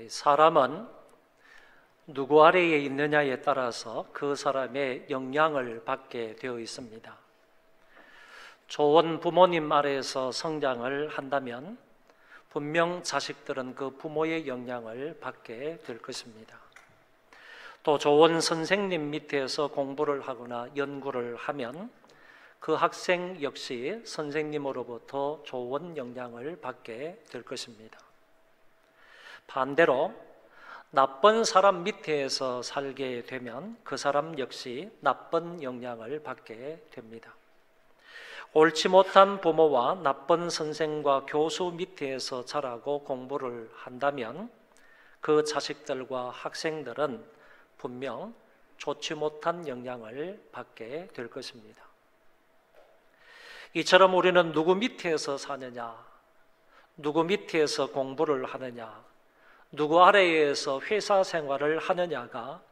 사람은 누구 아래에 있느냐에 따라서 그 사람의 영향을 받게 되어 있습니다. 좋은 부모님 아래에서 성장을 한다면 분명 자식들은 그 부모의 영향을 받게 될 것입니다. 또 좋은 선생님 밑에서 공부를 하거나 연구를 하면 그 학생 역시 선생님으로부터 좋은 영향을 받게 될 것입니다. 반대로 나쁜 사람 밑에서 살게 되면 그 사람 역시 나쁜 영향을 받게 됩니다. 옳지 못한 부모와 나쁜 선생과 교수 밑에서 자라고 공부를 한다면 그 자식들과 학생들은 분명 좋지 못한 영향을 받게 될 것입니다. 이처럼 우리는 누구 밑에서 사느냐, 누구 밑에서 공부를 하느냐, 누구 아래에서 회사 생활을 하느냐가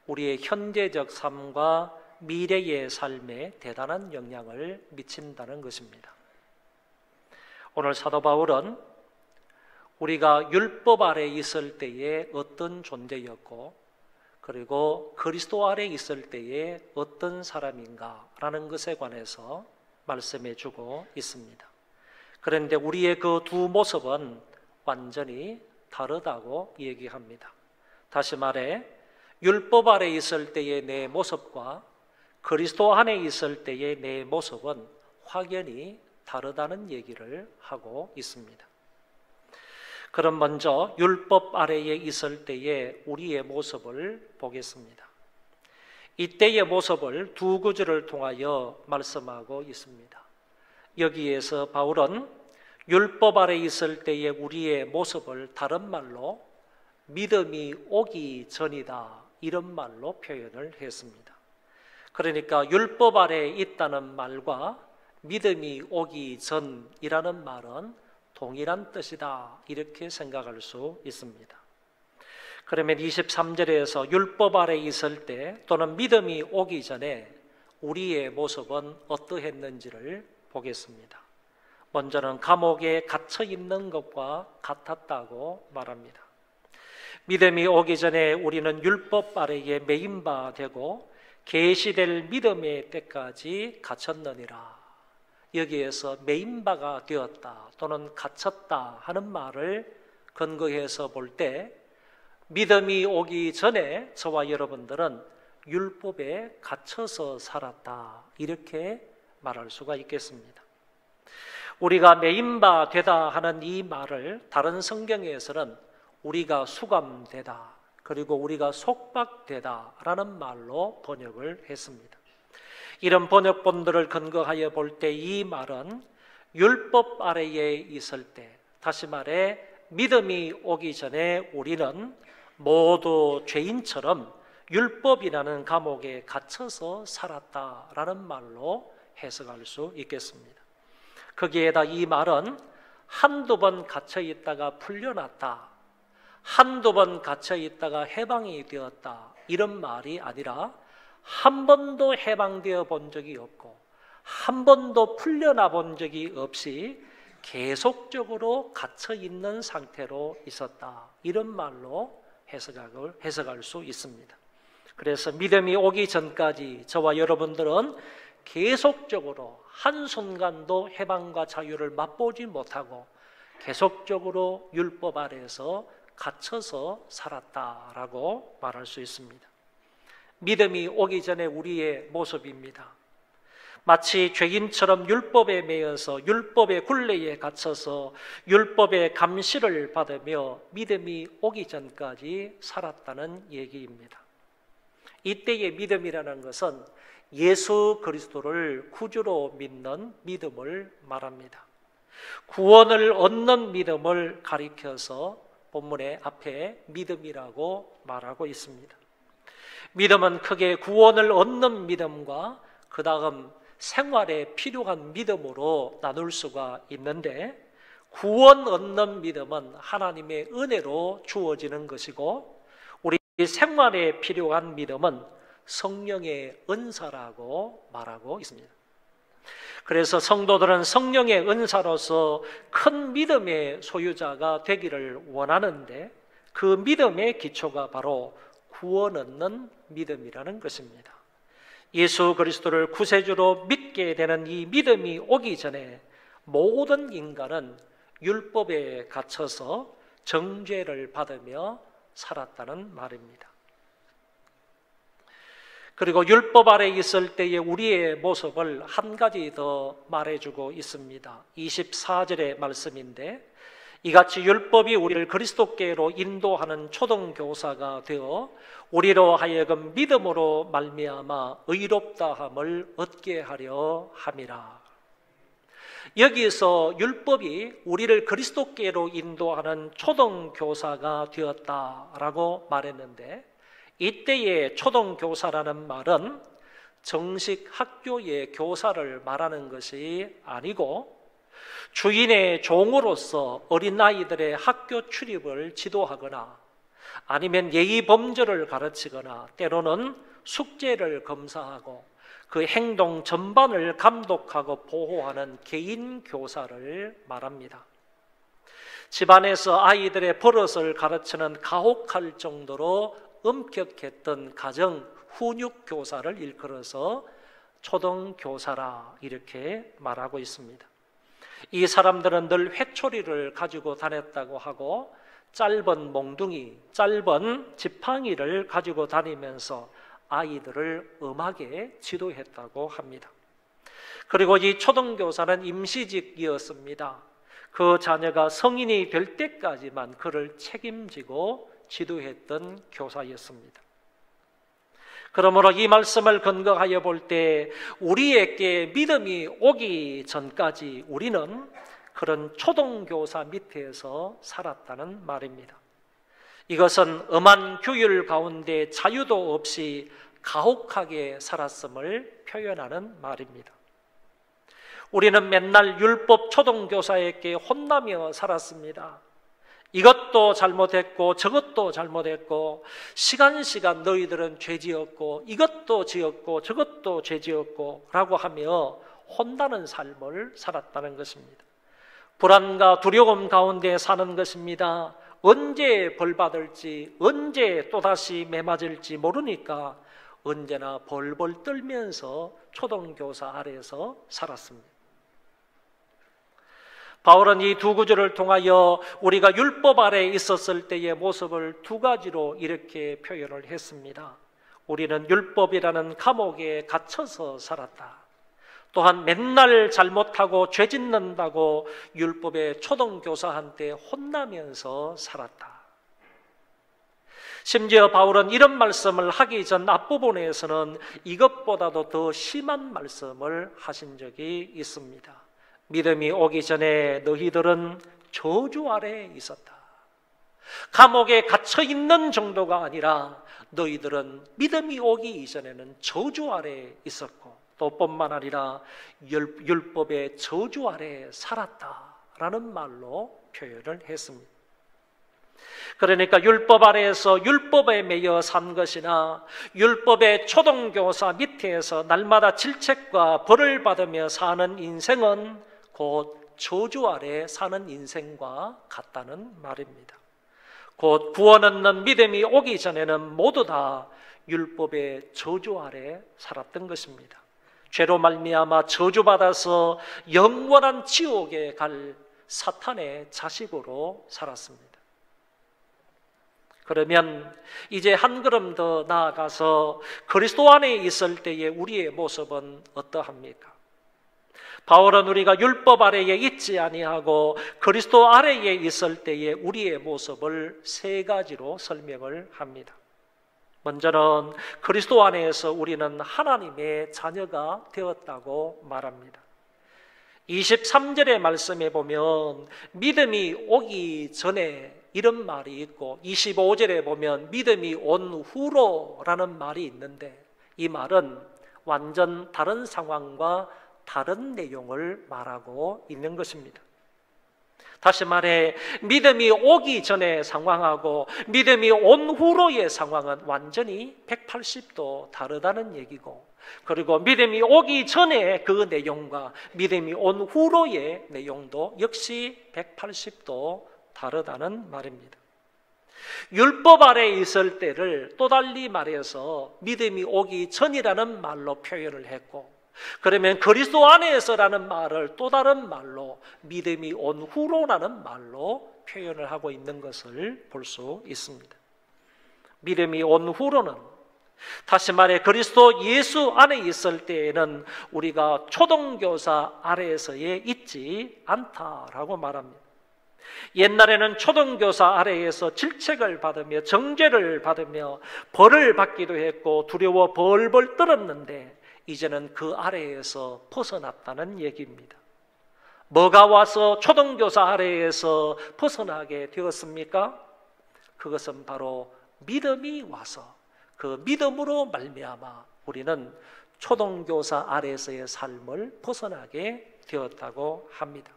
우리의 현재적 삶과 미래의 삶에 대단한 영향을 미친다는 것입니다. 오늘 사도 바울은 우리가 율법 아래 있을 때에 어떤 존재였고 그리고 그리스도 아래 있을 때에 어떤 사람인가라는 것에 관해서 말씀해 주고 있습니다. 그런데 우리의 그 두 모습은 완전히 다르다고 얘기합니다. 다시 말해 율법 아래 있을 때의 내 모습과 그리스도 안에 있을 때의 내 모습은 확연히 다르다는 얘기를 하고 있습니다. 그럼 먼저 율법 아래에 있을 때의 우리의 모습을 보겠습니다. 이때의 모습을 두 구절을 통하여 말씀하고 있습니다. 여기에서 바울은 율법 아래 있을 때의 우리의 모습을 다른 말로 믿음이 오기 전이다 이런 말로 표현을 했습니다. 그러니까 율법 아래 있다는 말과 믿음이 오기 전이라는 말은 동일한 뜻이다 이렇게 생각할 수 있습니다. 그러면 23절에서 율법 아래 있을 때 또는 믿음이 오기 전에 우리의 모습은 어떠했는지를 보겠습니다. 먼저는 감옥에 갇혀 있는 것과 같았다고 말합니다. 믿음이 오기 전에 우리는 율법 아래에 매인 바 되고 계시될 믿음의 때까지 갇혔느니라. 여기에서 매인 바가 되었다 또는 갇혔다 하는 말을 근거해서 볼 때 믿음이 오기 전에 저와 여러분들은 율법에 갇혀서 살았다 이렇게 말할 수가 있겠습니다. 우리가 매인 바 되다 하는 이 말을 다른 성경에서는 우리가 수감되다 그리고 우리가 속박되다 라는 말로 번역을 했습니다. 이런 번역본들을 근거하여 볼 때 이 말은 율법 아래에 있을 때, 다시 말해 믿음이 오기 전에 우리는 모두 죄인처럼 율법이라는 감옥에 갇혀서 살았다라는 말로 해석할 수 있겠습니다. 거기에다 이 말은 한두 번 갇혀 있다가 풀려났다, 한두 번 갇혀 있다가 해방이 되었다 이런 말이 아니라 한 번도 해방되어 본 적이 없고 한 번도 풀려나 본 적이 없이 계속적으로 갇혀 있는 상태로 있었다 이런 말로 해석할 수 있습니다. 그래서 믿음이 오기 전까지 저와 여러분들은 계속적으로 한순간도 해방과 자유를 맛보지 못하고 계속적으로 율법 아래에서 갇혀서 살았다라고 말할 수 있습니다. 믿음이 오기 전에 우리의 모습입니다. 마치 죄인처럼 율법에 매여서 율법의 굴레에 갇혀서 율법의 감시를 받으며 믿음이 오기 전까지 살았다는 얘기입니다. 이때의 믿음이라는 것은 예수 그리스도를 구주로 믿는 믿음을 말합니다. 구원을 얻는 믿음을 가리켜서 본문의 앞에 믿음이라고 말하고 있습니다. 믿음은 크게 구원을 얻는 믿음과 그 다음 생활에 필요한 믿음으로 나눌 수가 있는데, 구원 얻는 믿음은 하나님의 은혜로 주어지는 것이고 우리 생활에 필요한 믿음은 성령의 은사라고 말하고 있습니다. 그래서 성도들은 성령의 은사로서 큰 믿음의 소유자가 되기를 원하는데 그 믿음의 기초가 바로 구원 얻는 믿음이라는 것입니다. 예수 그리스도를 구세주로 믿게 되는 이 믿음이 오기 전에 모든 인간은 율법에 갇혀서 정죄를 받으며 살았다는 말입니다. 그리고 율법 아래 있을 때의 우리의 모습을 한 가지 더 말해주고 있습니다. 24절의 말씀인데, 이같이 율법이 우리를 그리스도께로 인도하는 초등교사가 되어 우리로 하여금 믿음으로 말미암아 의롭다함을 얻게 하려 함이라. 여기서 율법이 우리를 그리스도께로 인도하는 초등교사가 되었다라고 말했는데, 이때의 초등교사라는 말은 정식 학교의 교사를 말하는 것이 아니고 주인의 종으로서 어린아이들의 학교 출입을 지도하거나 아니면 예의 범절을 가르치거나 때로는 숙제를 검사하고 그 행동 전반을 감독하고 보호하는 개인 교사를 말합니다. 집안에서 아이들의 버릇을 가르치는 가혹할 정도로 엄격했던 가정 훈육 교사를 일컬어서 초등교사라 이렇게 말하고 있습니다. 이 사람들은 늘 회초리를 가지고 다녔다고 하고 짧은 몽둥이, 짧은 지팡이를 가지고 다니면서 아이들을 엄하게 지도했다고 합니다. 그리고 이 초등교사는 임시직이었습니다. 그 자녀가 성인이 될 때까지만 그를 책임지고 지도했던 교사였습니다. 그러므로 이 말씀을 근거하여 볼 때 우리에게 믿음이 오기 전까지 우리는 그런 초등교사 밑에서 살았다는 말입니다. 이것은 엄한 규율 가운데 자유도 없이 가혹하게 살았음을 표현하는 말입니다. 우리는 맨날 율법 초등교사에게 혼나며 살았습니다. 이것도 잘못했고 저것도 잘못했고 시간 너희들은 죄 지었고 이것도 지었고 저것도 죄 지었고 라고 하며 혼나는 삶을 살았다는 것입니다. 불안과 두려움 가운데 사는 것입니다. 언제 벌 받을지 언제 또다시 매맞을지 모르니까 언제나 벌벌 떨면서 초등교사 아래에서 살았습니다. 바울은 이 두 구절을 통하여 우리가 율법 아래에 있었을 때의 모습을 두 가지로 이렇게 표현을 했습니다. 우리는 율법이라는 감옥에 갇혀서 살았다. 또한 맨날 잘못하고 죄 짓는다고 율법의 초등교사한테 혼나면서 살았다. 심지어 바울은 이런 말씀을 하기 전 앞부분에서는 이것보다도 더 심한 말씀을 하신 적이 있습니다. 믿음이 오기 전에 너희들은 저주 아래에 있었다. 감옥에 갇혀 있는 정도가 아니라 너희들은 믿음이 오기 이전에는 저주 아래에 있었고 또 뿐만 아니라 율법의 저주 아래에 살았다라는 말로 표현을 했습니다. 그러니까 율법 아래에서 율법에 매여 산 것이나 율법의 초등교사 밑에서 날마다 질책과 벌을 받으며 사는 인생은 곧 저주 아래 사는 인생과 같다는 말입니다. 곧 구원 얻는 믿음이 오기 전에는 모두 다 율법의 저주 아래 살았던 것입니다. 죄로 말미암아 저주받아서 영원한 지옥에 갈 사탄의 자식으로 살았습니다. 그러면 이제 한 걸음 더 나아가서 그리스도 안에 있을 때의 우리의 모습은 어떠합니까? 바울은 우리가 율법 아래에 있지 아니하고 그리스도 아래에 있을 때의 우리의 모습을 세 가지로 설명을 합니다. 먼저는 그리스도 안에서 우리는 하나님의 자녀가 되었다고 말합니다. 23절의 말씀에 보면 믿음이 오기 전에 이런 말이 있고 25절에 보면 믿음이 온 후로라는 말이 있는데 이 말은 완전 다른 상황과 다른 내용을 말하고 있는 것입니다. 다시 말해 믿음이 오기 전의 상황하고 믿음이 온 후로의 상황은 완전히 180도 다르다는 얘기고 그리고 믿음이 오기 전에 그 내용과 믿음이 온 후로의 내용도 역시 180도 다르다는 말입니다. 율법 아래에 있을 때를 또 달리 말해서 믿음이 오기 전이라는 말로 표현을 했고, 그러면 그리스도 안에서라는 말을 또 다른 말로 믿음이 온 후로라는 말로 표현을 하고 있는 것을 볼 수 있습니다. 믿음이 온 후로는, 다시 말해 그리스도 예수 안에 있을 때에는 우리가 초등교사 아래에서에 있지 않다라고 말합니다. 옛날에는 초등교사 아래에서 질책을 받으며 정죄를 받으며 벌을 받기도 했고 두려워 벌벌 떨었는데, 이제는 그 아래에서 벗어났다는 얘기입니다. 뭐가 와서 초등교사 아래에서 벗어나게 되었습니까? 그것은 바로 믿음이 와서 그 믿음으로 말미암아 우리는 초등교사 아래에서의 삶을 벗어나게 되었다고 합니다.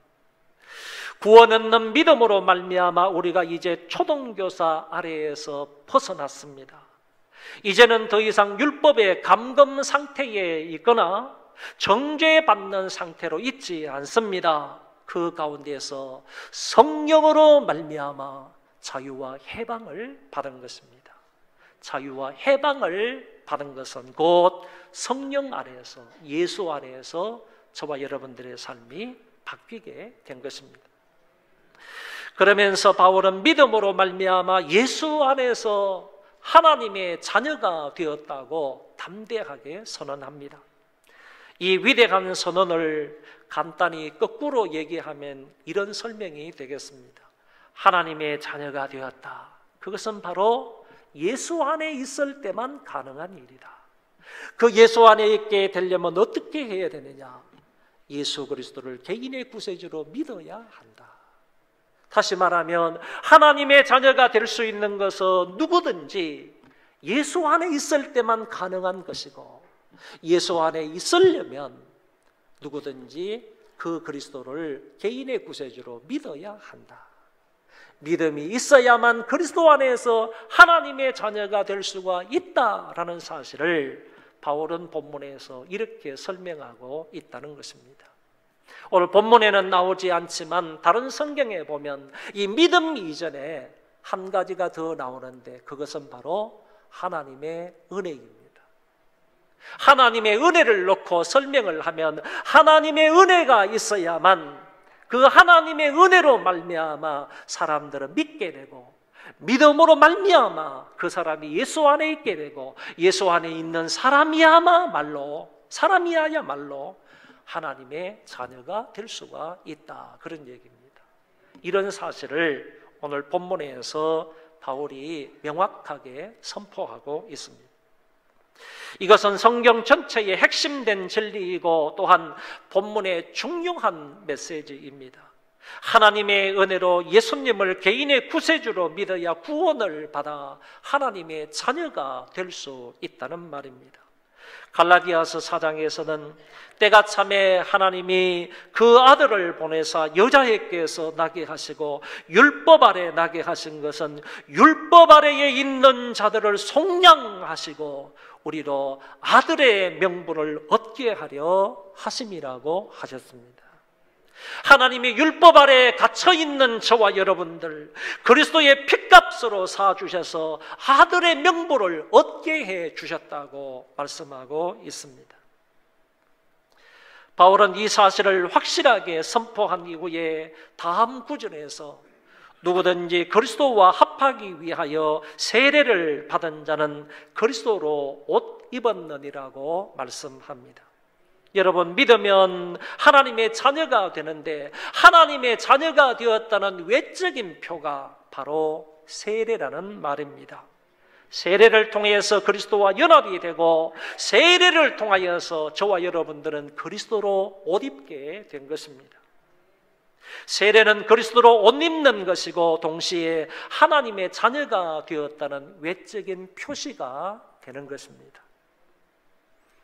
구원 얻는 믿음으로 말미암아 우리가 이제 초등교사 아래에서 벗어났습니다. 이제는 더 이상 율법의 감금 상태에 있거나 정죄받는 상태로 있지 않습니다. 그 가운데서 성령으로 말미암아 자유와 해방을 받은 것입니다. 자유와 해방을 받은 것은 곧 성령 아래에서, 예수 아래에서 저와 여러분들의 삶이 바뀌게 된 것입니다. 그러면서 바울은 믿음으로 말미암아 예수 안에서 하나님의 자녀가 되었다고 담대하게 선언합니다. 이 위대한 선언을 간단히 거꾸로 얘기하면 이런 설명이 되겠습니다. 하나님의 자녀가 되었다. 그것은 바로 예수 안에 있을 때만 가능한 일이다. 그 예수 안에 있게 되려면 어떻게 해야 되느냐? 예수 그리스도를 개인의 구세주로 믿어야 한다. 다시 말하면 하나님의 자녀가 될 수 있는 것은 누구든지 예수 안에 있을 때만 가능한 것이고, 예수 안에 있으려면 누구든지 그 그리스도를 개인의 구세주로 믿어야 한다. 믿음이 있어야만 그리스도 안에서 하나님의 자녀가 될 수가 있다라는 사실을 바울은 본문에서 이렇게 설명하고 있다는 것입니다. 오늘 본문에는 나오지 않지만 다른 성경에 보면 이 믿음 이전에 한 가지가 더 나오는데, 그것은 바로 하나님의 은혜입니다. 하나님의 은혜를 놓고 설명을 하면 하나님의 은혜가 있어야만 그 하나님의 은혜로 말미암아 사람들은 믿게 되고, 믿음으로 말미암아 그 사람이 예수 안에 있게 되고, 예수 안에 있는 사람이야말로 하나님의 자녀가 될 수가 있다, 그런 얘기입니다. 이런 사실을 오늘 본문에서 바울이 명확하게 선포하고 있습니다. 이것은 성경 전체의 핵심된 진리이고 또한 본문의 중요한 메시지입니다. 하나님의 은혜로 예수님을 개인의 구세주로 믿어야 구원을 받아 하나님의 자녀가 될 수 있다는 말입니다. 갈라디아서 4장에서는 때가 참에 하나님이 그 아들을 보내사 여자에게서 나게 하시고 율법 아래 나게 하신 것은 율법 아래에 있는 자들을 속량하시고 우리로 아들의 명분을 얻게 하려 하심이라고 하셨습니다. 하나님이 율법 아래에 갇혀있는 저와 여러분들, 그리스도의 핏값으로 사주셔서 아들의 명분을 얻게 해주셨다고 말씀하고 있습니다. 바울은 이 사실을 확실하게 선포한 이후에 다음 구절에서 누구든지 그리스도와 합하기 위하여 세례를 받은 자는 그리스도로 옷 입었느니라고 말씀합니다. 여러분, 믿으면 하나님의 자녀가 되는데 하나님의 자녀가 되었다는 외적인 표가 바로 세례라는 말입니다. 세례를 통해서 그리스도와 연합이 되고 세례를 통하여서 저와 여러분들은 그리스도로 옷 입게 된 것입니다. 세례는 그리스도로 옷 입는 것이고 동시에 하나님의 자녀가 되었다는 외적인 표시가 되는 것입니다.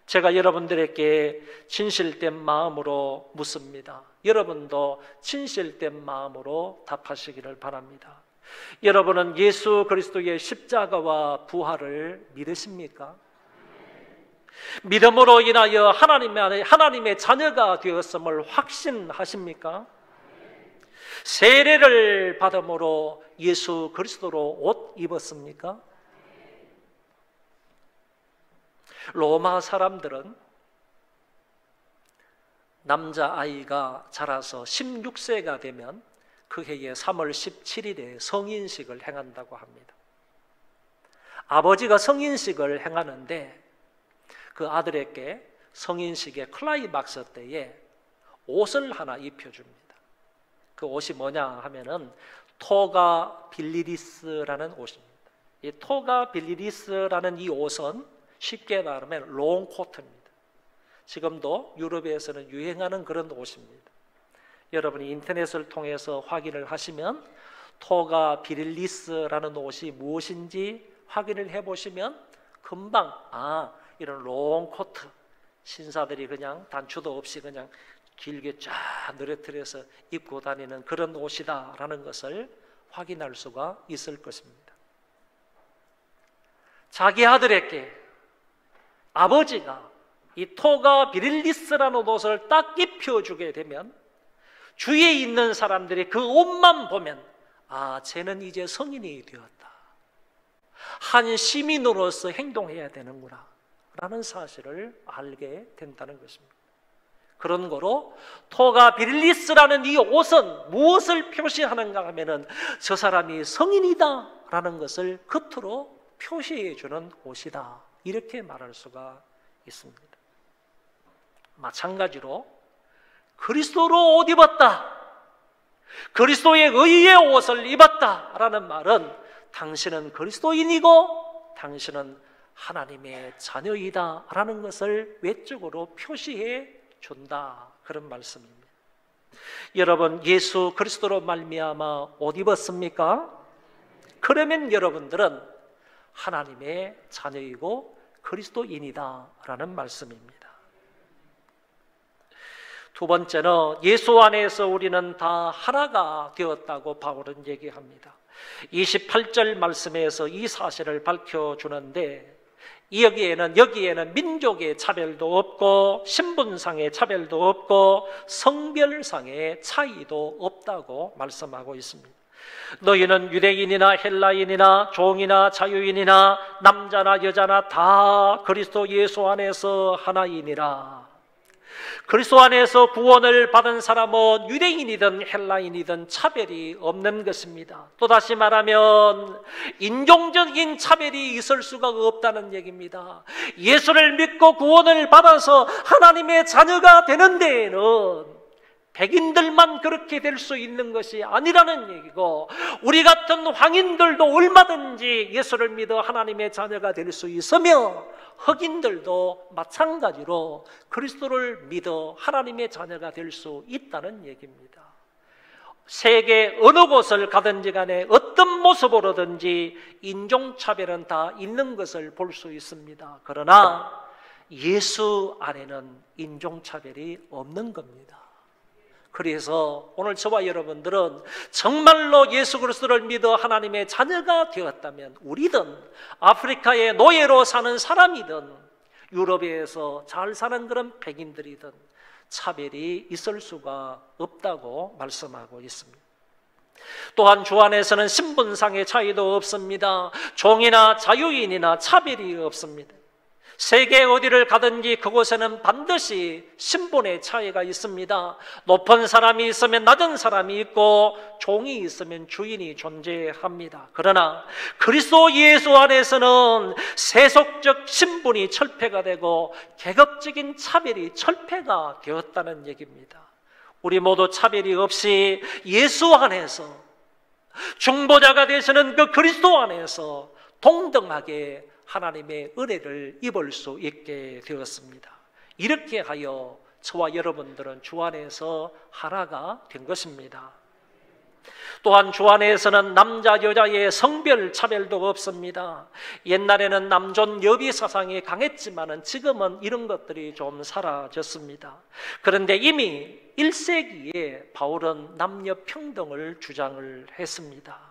제가 여러분들에게 진실된 마음으로 묻습니다. 여러분도 진실된 마음으로 답하시기를 바랍니다. 여러분은 예수 그리스도의 십자가와 부활을 믿으십니까? 믿음으로 인하여 하나님의 자녀가 되었음을 확신하십니까? 세례를 받음으로 예수 그리스도로 옷 입었습니까? 로마 사람들은 남자아이가 자라서 16세가 되면 그 해에 3월 17일에 성인식을 행한다고 합니다. 아버지가 성인식을 행하는데 그 아들에게 성인식의 클라이막스 때에 옷을 하나 입혀줍니다. 그 옷이 뭐냐 하면은 토가 빌리리스라는 옷입니다. 이 토가 빌리리스라는 이 옷은 쉽게 말하면 롱코트입니다. 지금도 유럽에서는 유행하는 그런 옷입니다. 여러분이 인터넷을 통해서 확인을 하시면 토가 빌리리스라는 옷이 무엇인지 확인을 해보시면 금방 이런 롱코트, 신사들이 그냥 단추도 없이 그냥 길게 쫙 늘어뜨려서 입고 다니는 그런 옷이다라는 것을 확인할 수가 있을 것입니다. 자기 아들에게 아버지가 이 토가 빌리리스라는 옷을 딱 입혀주게 되면 주위에 있는 사람들이 그 옷만 보면 쟤는 이제 성인이 되었다, 한 시민으로서 행동해야 되는구나 라는 사실을 알게 된다는 것입니다. 그런 거로 토가 빌리리스라는 이 옷은 무엇을 표시하는가 하면은 저 사람이 성인이다 라는 것을 겉으로 표시해 주는 옷이다, 이렇게 말할 수가 있습니다. 마찬가지로 그리스도로 옷 입었다, 그리스도의 의의 옷을 입었다 라는 말은 당신은 그리스도인이고 당신은 하나님의 자녀이다 라는 것을 외적으로 표시해 준다, 그런 말씀입니다. 여러분, 예수 그리스도로 말미암아 옷 입었습니까? 그러면 여러분들은 하나님의 자녀이고 그리스도인이다 라는 말씀입니다. 두 번째는 예수 안에서 우리는 다 하나가 되었다고 바울은 얘기합니다. 28절 말씀에서 이 사실을 밝혀주는데 여기에는 민족의 차별도 없고 신분상의 차별도 없고 성별상의 차이도 없다고 말씀하고 있습니다. 너희는 유대인이나 헬라인이나 종이나 자유인이나 남자나 여자나 다 그리스도 예수 안에서 하나이니라. 그리스도 안에서 구원을 받은 사람은 유대인이든 헬라인이든 차별이 없는 것입니다. 또다시 말하면 인종적인 차별이 있을 수가 없다는 얘기입니다. 예수를 믿고 구원을 받아서 하나님의 자녀가 되는 데에는 백인들만 그렇게 될 수 있는 것이 아니라는 얘기고, 우리 같은 황인들도 얼마든지 예수를 믿어 하나님의 자녀가 될 수 있으며 흑인들도 마찬가지로 그리스도를 믿어 하나님의 자녀가 될 수 있다는 얘기입니다. 세계 어느 곳을 가든지 간에 어떤 모습으로든지 인종차별은 다 있는 것을 볼 수 있습니다. 그러나 예수 안에는 인종차별이 없는 겁니다. 그래서 오늘 저와 여러분들은 정말로 예수 그리스도를 믿어 하나님의 자녀가 되었다면 우리든 아프리카의 노예로 사는 사람이든 유럽에서 잘 사는 그런 백인들이든 차별이 있을 수가 없다고 말씀하고 있습니다. 또한 주 안에서는 신분상의 차이도 없습니다. 종이나 자유인이나 차별이 없습니다. 세계 어디를 가든지 그곳에는 반드시 신분의 차이가 있습니다. 높은 사람이 있으면 낮은 사람이 있고 종이 있으면 주인이 존재합니다. 그러나 그리스도 예수 안에서는 세속적 신분이 철폐가 되고 계급적인 차별이 철폐가 되었다는 얘기입니다. 우리 모두 차별이 없이 예수 안에서 중보자가 되시는 그 그리스도 안에서 동등하게 하나님의 은혜를 입을 수 있게 되었습니다. 이렇게 하여 저와 여러분들은 주 안에서 하나가 된 것입니다. 또한 주 안에서는 남자 여자의 성별 차별도 없습니다. 옛날에는 남존 여비 사상이 강했지만 지금은 이런 것들이 좀 사라졌습니다. 그런데 이미 1세기에 바울은 남녀 평등을 주장을 했습니다.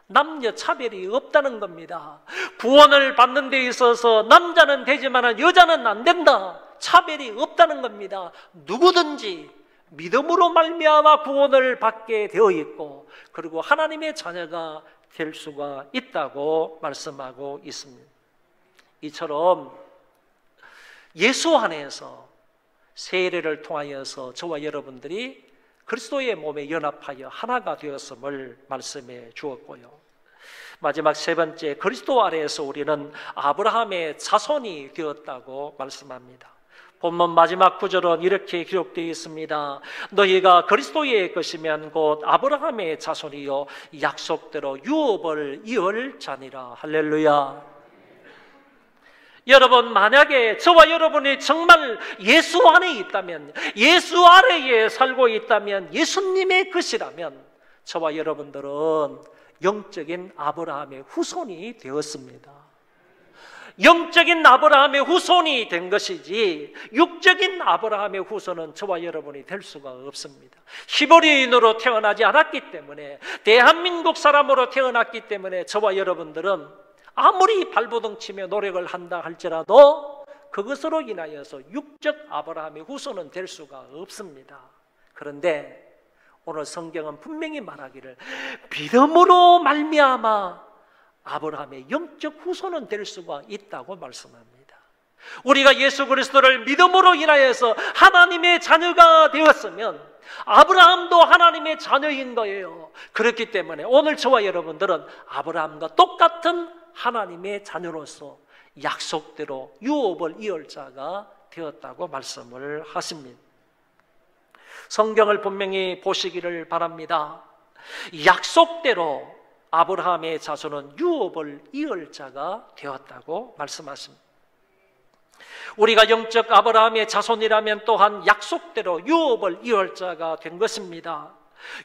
남녀 차별이 없다는 겁니다. 구원을 받는 데 있어서 남자는 되지만 여자는 안 된다, 차별이 없다는 겁니다. 누구든지 믿음으로 말미암아 구원을 받게 되어 있고, 그리고 하나님의 자녀가 될 수가 있다고 말씀하고 있습니다. 이처럼 예수 안에서 세례를 통하여서 저와 여러분들이 그리스도의 몸에 연합하여 하나가 되었음을 말씀해 주었고요. 마지막 세 번째, 그리스도 아래에서 우리는 아브라함의 자손이 되었다고 말씀합니다. 본문 마지막 구절은 이렇게 기록되어 있습니다. 너희가 그리스도의 것이면 곧 아브라함의 자손이요 약속대로 유업을 이을 자니라. 할렐루야. 여러분, 만약에 저와 여러분이 정말 예수 안에 있다면, 예수 아래에 살고 있다면, 예수님의 것이라면 저와 여러분들은 영적인 아브라함의 후손이 되었습니다. 영적인 아브라함의 후손이 된 것이지 육적인 아브라함의 후손은 저와 여러분이 될 수가 없습니다. 히브리인으로 태어나지 않았기 때문에, 대한민국 사람으로 태어났기 때문에 저와 여러분들은 아무리 발버둥치며 노력을 한다 할지라도 그것으로 인하여서 육적 아브라함의 후손은 될 수가 없습니다. 그런데 오늘 성경은 분명히 말하기를 믿음으로 말미암아 아브라함의 영적 후손은 될 수가 있다고 말씀합니다. 우리가 예수 그리스도를 믿음으로 인하여서 하나님의 자녀가 되었으면 아브라함도 하나님의 자녀인 거예요. 그렇기 때문에 오늘 저와 여러분들은 아브라함과 똑같은 하나님의 자녀로서 약속대로 유업을 이을 자가 되었다고 말씀을 하십니다. 성경을 분명히 보시기를 바랍니다. 약속대로 아브라함의 자손은 유업을 이을 자가 되었다고 말씀하십니다. 우리가 영적 아브라함의 자손이라면 또한 약속대로 유업을 이을 자가 된 것입니다.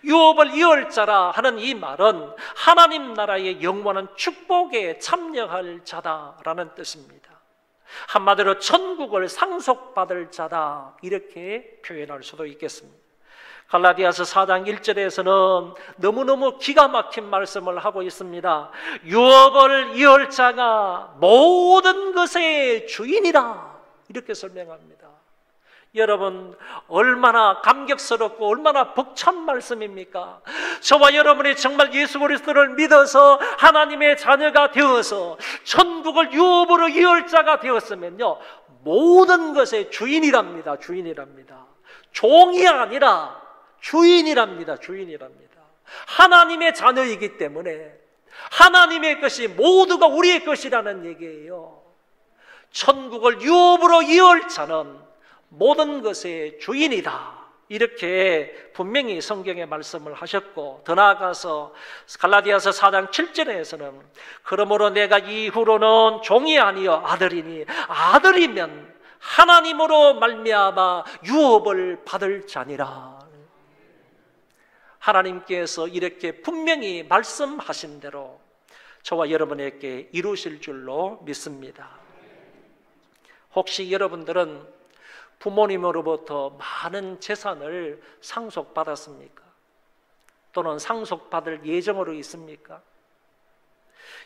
유업을 이을 자라 하는 이 말은 하나님 나라의 영원한 축복에 참여할 자다라는 뜻입니다. 한마디로 천국을 상속받을 자다, 이렇게 표현할 수도 있겠습니다. 갈라디아서 4장 1절에서는 너무너무 기가 막힌 말씀을 하고 있습니다. 유업을 이을 자가 모든 것의 주인이라, 이렇게 설명합니다. 여러분, 얼마나 감격스럽고 얼마나 벅찬 말씀입니까? 저와 여러분이 정말 예수 그리스도를 믿어서 하나님의 자녀가 되어서 천국을 유업으로 이을 자가 되었으면요, 모든 것의 주인이랍니다. 주인이랍니다. 종이 아니라 주인이랍니다. 주인이랍니다. 하나님의 자녀이기 때문에 하나님의 것이 모두가 우리의 것이라는 얘기예요. 천국을 유업으로 이을 자는 모든 것의 주인이다, 이렇게 분명히 성경에 말씀을 하셨고, 더 나아가서 갈라디아서 4장 7절에서는 그러므로 내가 이후로는 종이 아니여 아들이니 아들이면 하나님으로 말미암아 유업을 받을 자니라. 하나님께서 이렇게 분명히 말씀하신 대로 저와 여러분에게 이루실 줄로 믿습니다. 혹시 여러분들은 부모님으로부터 많은 재산을 상속받았습니까? 또는 상속받을 예정으로 있습니까?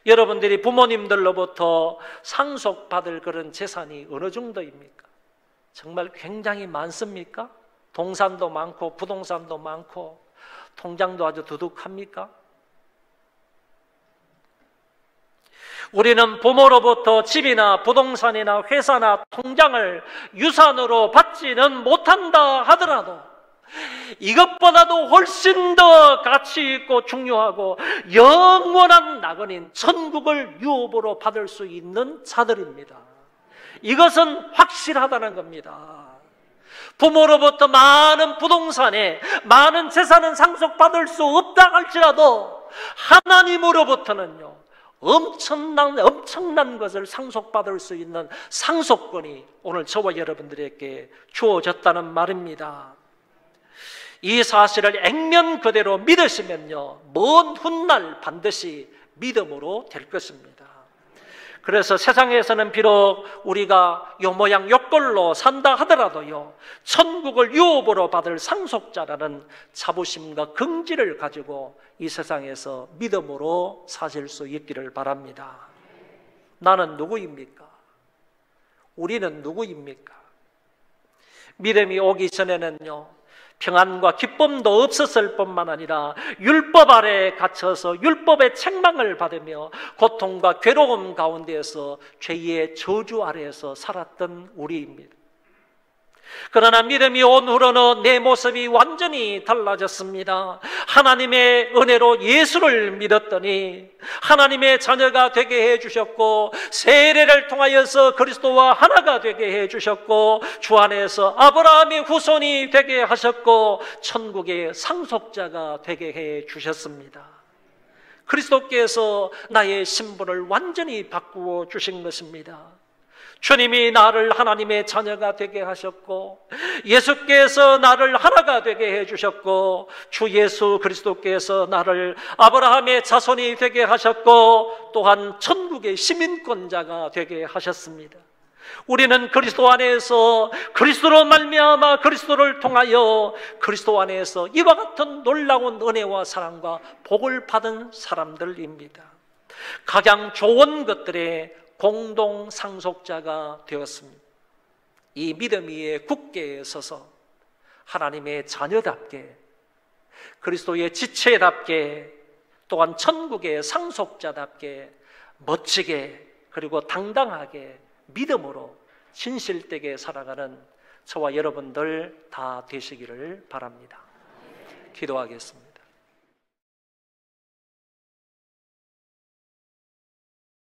여러분들이 부모님들로부터 상속받을 그런 재산이 어느 정도입니까? 정말 굉장히 많습니까? 동산도 많고 부동산도 많고 통장도 아주 두둑합니까? 우리는 부모로부터 집이나 부동산이나 회사나 통장을 유산으로 받지는 못한다 하더라도 이것보다도 훨씬 더 가치 있고 중요하고 영원한 낙원인 천국을 유업으로 받을 수 있는 자들입니다. 이것은 확실하다는 겁니다. 부모로부터 많은 부동산에 많은 재산은 상속받을 수 없다 할지라도 하나님으로부터는요, 엄청난 것을 상속받을 수 있는 상속권이 오늘 저와 여러분들에게 주어졌다는 말입니다. 이 사실을 액면 그대로 믿으시면요, 먼 훗날 반드시 믿음으로 될 것입니다. 그래서 세상에서는 비록 우리가 요 모양 요 꼴로 산다 하더라도요, 천국을 유업으로 받을 상속자라는 자부심과 긍지를 가지고 이 세상에서 믿음으로 사실 수 있기를 바랍니다. 나는 누구입니까? 우리는 누구입니까? 믿음이 오기 전에는요, 평안과 기쁨도 없었을 뿐만 아니라 율법 아래에 갇혀서 율법의 책망을 받으며 고통과 괴로움 가운데에서 죄의 저주 아래에서 살았던 우리입니다. 그러나 믿음이 온 후로는 내 모습이 완전히 달라졌습니다. 하나님의 은혜로 예수를 믿었더니 하나님의 자녀가 되게 해주셨고, 세례를 통하여서 그리스도와 하나가 되게 해주셨고, 주 안에서 아브라함의 후손이 되게 하셨고, 천국의 상속자가 되게 해주셨습니다. 그리스도께서 나의 신분을 완전히 바꾸어 주신 것입니다. 주님이 나를 하나님의 자녀가 되게 하셨고, 예수께서 나를 하나가 되게 해주셨고, 주 예수 그리스도께서 나를 아브라함의 자손이 되게 하셨고, 또한 천국의 시민권자가 되게 하셨습니다. 우리는 그리스도 안에서 그리스도로 말미암아 그리스도를 통하여 그리스도 안에서 이와 같은 놀라운 은혜와 사랑과 복을 받은 사람들입니다. 가장 좋은 것들의 공동 상속자가 되었습니다. 이 믿음 위에 굳게 서서 하나님의 자녀답게, 그리스도의 지체답게, 또한 천국의 상속자답게 멋지게 그리고 당당하게 믿음으로 진실되게 살아가는 저와 여러분들 다 되시기를 바랍니다. 기도하겠습니다.